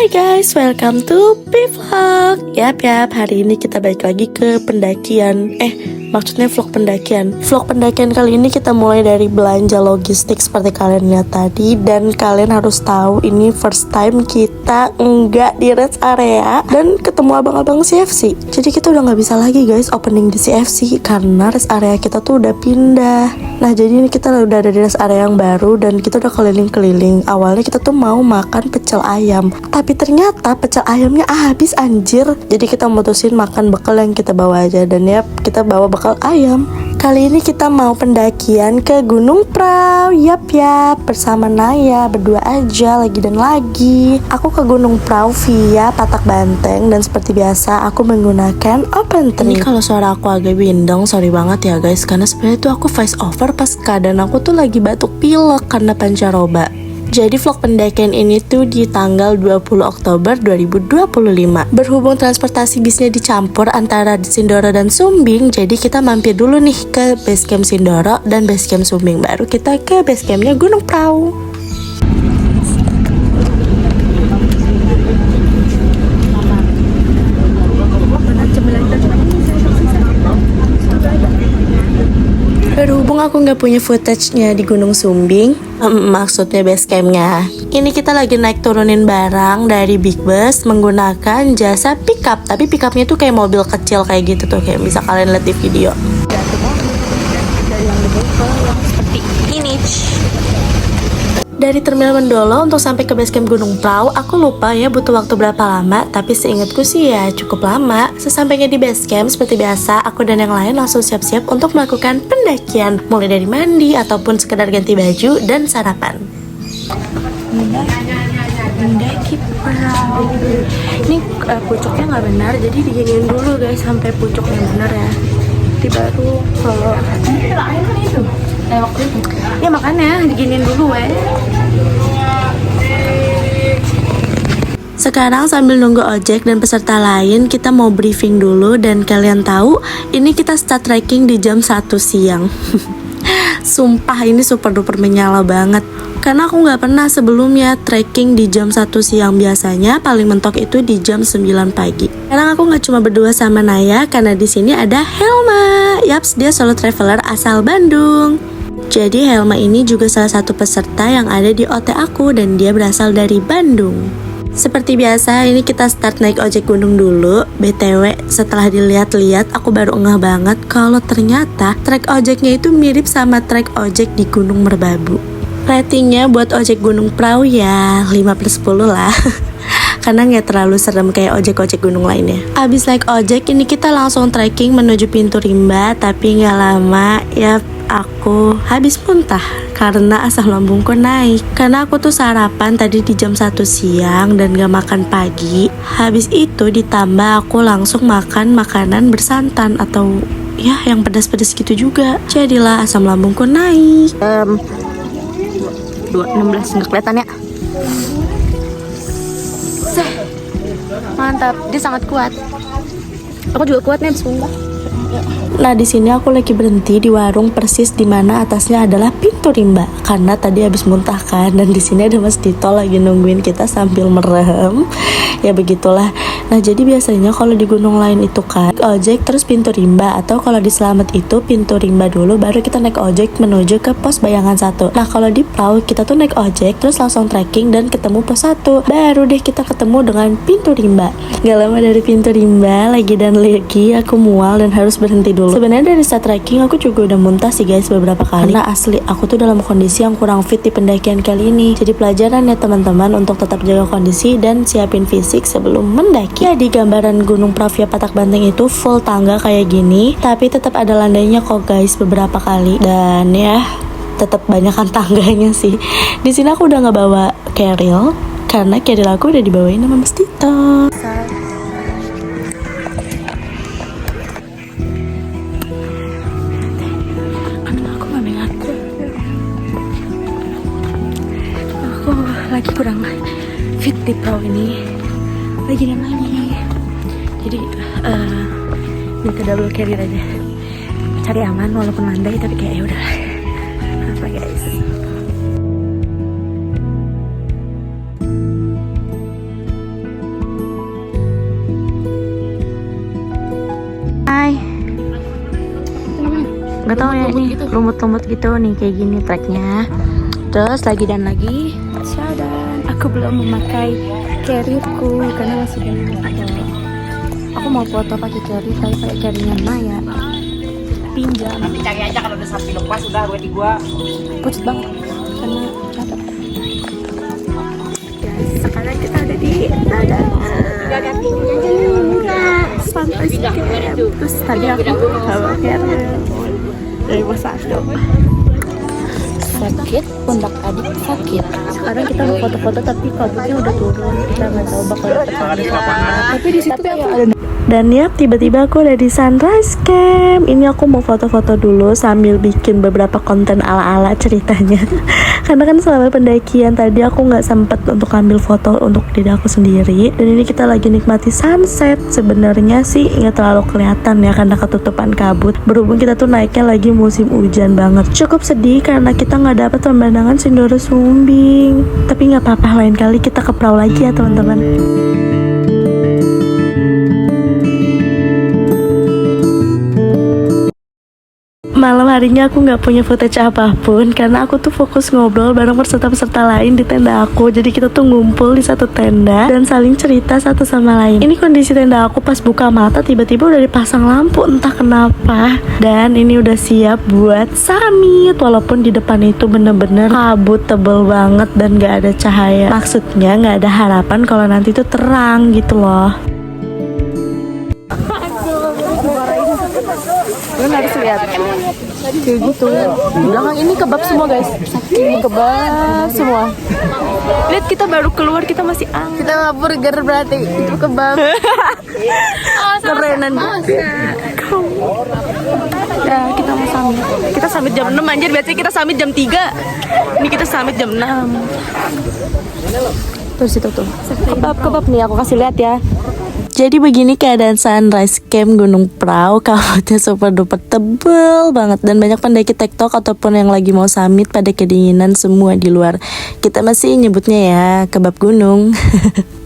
Hai guys, welcome to P-Vlog. Yap, hari ini kita balik lagi ke pendakian. Maksudnya vlog pendakian. Vlog pendakian kali ini kita mulai dari belanja logistik seperti kalian lihat tadi. Dan kalian harus tahu ini first time kita enggak di rest area dan ketemu abang-abang CFC. Jadi kita udah nggak bisa lagi guys opening di CFC karena rest area kita tuh udah pindah. Nah jadi ini kita udah ada di rest area yang baru dan kita udah keliling-keliling. Awalnya kita tuh mau makan pecel ayam, tapi ternyata pecel ayamnya habis anjir. Jadi kita mutusin makan bekal yang kita bawa aja. Dan ya kita bawa bekal ayam. Kali ini kita mau pendakian ke Gunung Prau. Yap, bersama Naya berdua aja lagi dan lagi. Aku ke Gunung Prau via Patak Banteng dan seperti biasa aku menggunakan open trip. Ini kalau suara aku agak bindeng, sorry banget ya guys, karena sebenarnya tuh aku voice over pas keadaan aku tuh lagi batuk pilek karena pancaroba. Jadi vlog pendakian ini tuh di tanggal 20 Oktober 2025. Berhubung transportasi bisnya dicampur antara Sindoro dan Sumbing, jadi kita mampir dulu nih ke basecamp Sindoro dan basecamp Sumbing. Baru kita ke basecampnya Gunung Prau. Berhubung aku nggak punya footage-nya di Gunung Sumbing, maksudnya basecampnya, ini kita lagi naik turunin barang dari Big Bus menggunakan jasa pickup. Tapi pickupnya tuh kayak mobil kecil kayak gitu tuh, kayak bisa kalian lihat di video. Dari yang gede ke yang seperti ini. Dari Terminal Mendolo untuk sampai ke basecamp Gunung Prau, aku lupa ya butuh waktu berapa lama, tapi seingatku sih ya cukup lama. Sesampainya di basecamp, seperti biasa, aku dan yang lain langsung siap-siap untuk melakukan pendakian, mulai dari mandi ataupun sekedar ganti baju dan sarapan. Mendaki Prau. Ini pucuknya nggak benar, jadi diginiin dulu guys sampai pucuknya benar ya. Nanti baru kalau itu. Ya makanya diginiin dulu Sekarang sambil nunggu ojek dan peserta lain, kita mau briefing dulu. Dan kalian tahu, ini kita start trekking di jam 1 siang. Sumpah ini super duper menyala banget. Karena aku nggak pernah sebelumnya trekking di jam 1 siang. Biasanya paling mentok itu di jam 9 pagi. Sekarang aku nggak cuma berdua sama Naya, karena di sini ada Helma. Yaps, dia solo traveler asal Bandung. Jadi Helma ini juga salah satu peserta yang ada di OT aku dan dia berasal dari Bandung. Seperti biasa ini kita start naik ojek gunung dulu. BTW setelah dilihat-lihat aku baru ngeh banget kalau ternyata trek ojeknya itu mirip sama trek ojek di Gunung Merbabu. Ratingnya buat ojek Gunung Prau ya 5/10 lah. Karena nggak terlalu serem kayak ojek-ojek gunung lainnya. Abis naik ojek ini kita langsung trekking menuju pintu rimba. Tapi nggak lama ya aku habis muntah karena asam lambungku naik. Karena aku tuh sarapan tadi di jam 1 siang dan gak makan pagi. Habis itu ditambah aku langsung makan makanan bersantan atau ya yang pedas-pedas gitu juga. Jadilah asam lambungku naik. 216 nggak kelihatan ya. Mantap, dia sangat kuat. Aku juga kuat nih habis muntah. Nah di sini aku lagi berhenti di warung persis di mana atasnya adalah pintu rimba karena tadi habis muntah kan. Dan di sini ada Mas Dito lagi nungguin kita sambil merem. Ya begitulah. Nah jadi biasanya kalau di gunung lain itu kan ojek terus pintu rimba, atau kalau di Selamat itu pintu rimba dulu baru kita naik ojek menuju ke pos Bayangan 1. Nah kalau di Prau kita tuh naik ojek terus langsung trekking dan ketemu pos 1. Baru deh kita ketemu dengan pintu rimba. Gak lama dari pintu rimba lagi aku mual dan harus berhenti dulu. Sebenarnya dari start trekking aku juga udah muntah sih guys beberapa kali. Karena asli aku tuh dalam kondisi yang kurang fit di pendakian kali ini. Jadi pelajaran ya teman-teman untuk tetap jaga kondisi dan siapin fisik sebelum mendaki. Ya di gambaran Gunung Prau via Patak Banteng itu full tangga kayak gini, tapi tetap ada landainya kok guys beberapa kali. Dan ya tetap banyakan tangganya sih. Di sini aku udah nggak bawa carrier karena carrier aku udah dibawain sama Mas Tito. Lagi kurang fit di Prau ini lagi. Jadi minta double carrier aja, cari aman walaupun landai tapi kayak ya udah apa guys. Nggak tahu ya ini lumut-lumut gitu nih kayak gini treknya. Terus lagi dan lagi. Dan aku belum memakai carrierku karena masih banyak foto. Aku mau foto pakai carrier tapi pakai carriernya Maya. Pinjam. Nanti cari aja kalau udah sapi lepas udah gue di gua. Pucet banget karena capek. Guys, sekarang kita ada di Ladang. Sampai sekian. Terus tadi aku bawa carrier dari Posado. Sakit, pundak adik sakit. Sekarang kita mau foto-foto tapi kabutnya udah turun. Kita nggak tahu bakal dapet apa. Tapi di situ ya ada. Dan ya, tiba-tiba aku ada di Sunrise Camp. Ini aku mau foto-foto dulu sambil bikin beberapa konten ala-ala ceritanya. Karena kan selama pendakian tadi aku nggak sempet untuk ambil foto untuk diri aku sendiri. Dan ini kita lagi nikmati sunset. Sebenarnya sih nggak terlalu kelihatan ya karena ketutupan kabut. Berhubung kita tuh naiknya lagi musim hujan banget. Cukup sedih karena kita nggak dapat pemandangan Sindoro Sumbing. Tapi nggak apa-apa, lain kali kita ke perahu lagi ya teman-teman. Malam harinya aku nggak punya footage apapun karena aku tuh fokus ngobrol bareng peserta-peserta lain di tenda aku. Jadi kita tuh ngumpul di satu tenda dan saling cerita satu sama lain. Ini kondisi tenda aku pas buka mata tiba-tiba udah dipasang lampu entah kenapa. Dan ini udah siap buat summit walaupun di depan itu bener-bener kabut tebel banget dan nggak ada cahaya. Maksudnya nggak ada harapan kalau nanti tuh terang gitu loh. Kalian harus lihat kayak gitu. Di belakang ini kebab semua guys. Saking kebab semua. Lihat kita baru keluar kita masih angin. Kita nggak burger berarti itu kebab. Kerenan gitu. Ya kita mau summit. Kita summit jam 6 anjir. Biasanya kita summit jam 3. Ini kita summit jam 6. Terus itu tuh kebab nih aku kasih lihat ya. Jadi begini keadaan Sunrise Camp Gunung Prau. Kabutnya super duper tebel banget dan banyak pendaki TikTok ataupun yang lagi mau summit pada kedinginan semua di luar. Kita masih nyebutnya ya kebab gunung.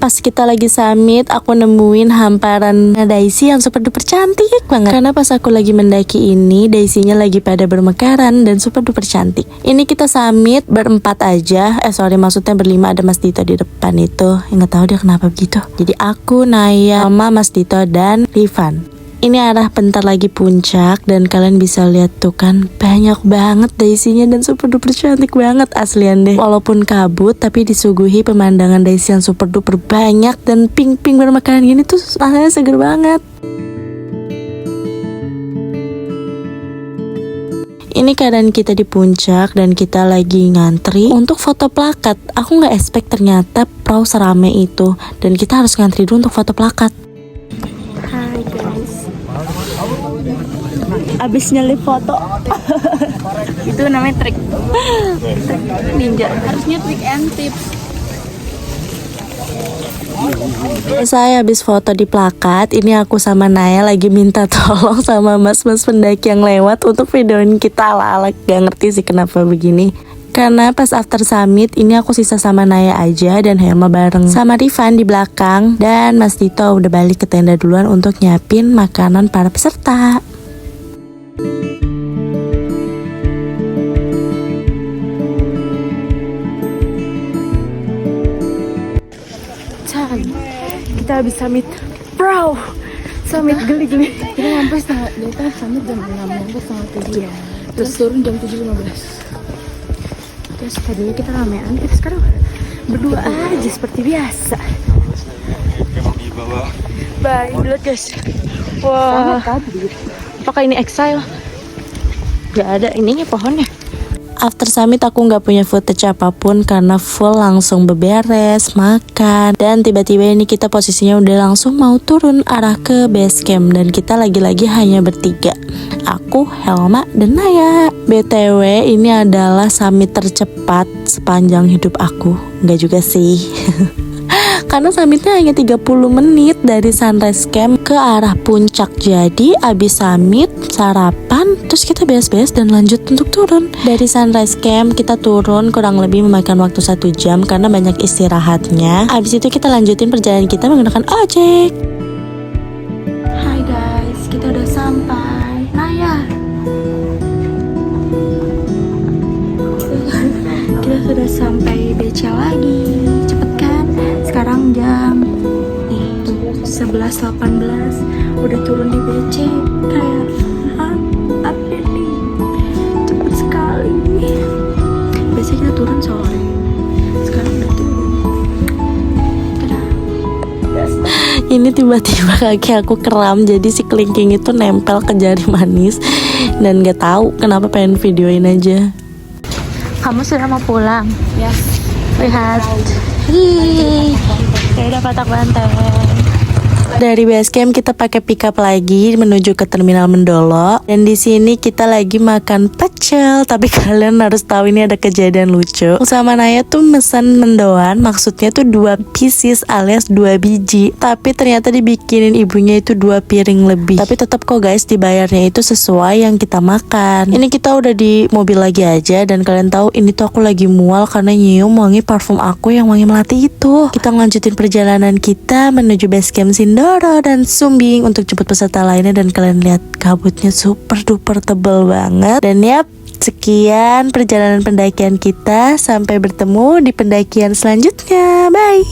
Pas kita lagi summit, aku nemuin hamparan daisy yang super duper cantik banget. Karena pas aku lagi mendaki ini, daisy-nya lagi pada bermekaran dan super duper cantik. Ini kita summit berempat aja. Maksudnya berlima, ada Mas Dito di depan itu. Nggak tahu dia kenapa begitu. Jadi aku, Naya, sama Mas Dito dan Rifan. Ini arah bentar lagi puncak dan kalian bisa lihat tuh kan banyak banget daisy-nya dan super duper cantik banget aslian deh. Walaupun kabut tapi disuguhi pemandangan daisy yang super duper banyak dan pink-pink bermekaran gini tuh rasanya seger banget. Ini keadaan kita di puncak dan kita lagi ngantri untuk foto plakat. Aku nggak expect ternyata perahu serame itu dan kita harus ngantri dulu untuk foto plakat. Hai guys. Abis nyelip foto. Itu namanya trik ninja. Harusnya trik and tips. Saya habis foto di plakat. Ini aku sama Naya lagi minta tolong sama mas-mas pendaki yang lewat untuk videoin kita ala-ala. Gak ngerti sih kenapa begini. Karena pas after summit ini aku sisa sama Naya aja dan Helma bareng sama Rifan di belakang. Dan Mas Dito udah balik ke tenda duluan untuk nyiapin makanan para peserta. Kita habis summit bro. Summit geli-geli. Kita nyampe summit jam 6, nyampe setengah 7 ya. Terus turun jam 7.15. Terus tadinya kita ramean, kita sekarang berdua aja seperti biasa. Bye, lihat guys. Wah, apakah ini exile? Gak ada ininya pohonnya. After summit aku nggak punya footage apapun karena full langsung beberes, makan, dan tiba-tiba ini kita posisinya udah langsung mau turun arah ke base camp dan kita lagi-lagi hanya bertiga. Aku, Helma, dan Naya. BTW ini adalah summit tercepat sepanjang hidup aku. Nggak juga sih. Karena summitnya hanya 30 menit dari Sunrise Camp ke arah puncak. Jadi abis summit, sarapan, terus kita beres-beres dan lanjut untuk turun. Dari Sunrise Camp kita turun kurang lebih memakan waktu 1 jam karena banyak istirahatnya. Abis itu kita lanjutin perjalanan kita menggunakan ojek. Hai guys, kita udah sampai. Naya, sampai BC lagi. Cepet kan? Sekarang jam 11.18 udah turun di BC. Kayak apa nih? Cepet sekali. Biasanya kita turun sore. Sekarang udah turun. Dadah. Ini tiba-tiba kaki aku kram, jadi si kelingking itu nempel ke jari manis dan gak tahu kenapa pengen videoin aja. Kamu sudah mau pulang? Ya. Lihat. Hi. Kayak udah patak banteng. Dari base camp kita pakai pickup lagi menuju ke terminal Mendolo, dan di sini kita lagi makan pecel. Tapi kalian harus tahu ini ada kejadian lucu. Sama Naya tuh mesen mendoan, maksudnya tuh 2 pieces alias 2 biji. Tapi ternyata dibikinin ibunya itu 2 piring lebih. Tapi tetap kok guys, dibayarnya itu sesuai yang kita makan. Ini kita udah di mobil lagi aja, dan kalian tahu ini tuh aku lagi mual karena nyium wangi parfum aku yang wangi melati itu. Kita ngelanjutin perjalanan kita menuju base camp Sindoro dan Sumbing untuk jemput peserta lainnya, dan kalian lihat kabutnya super duper tebel banget. Dan yap, sekian perjalanan pendakian kita, sampai bertemu di pendakian selanjutnya. Bye.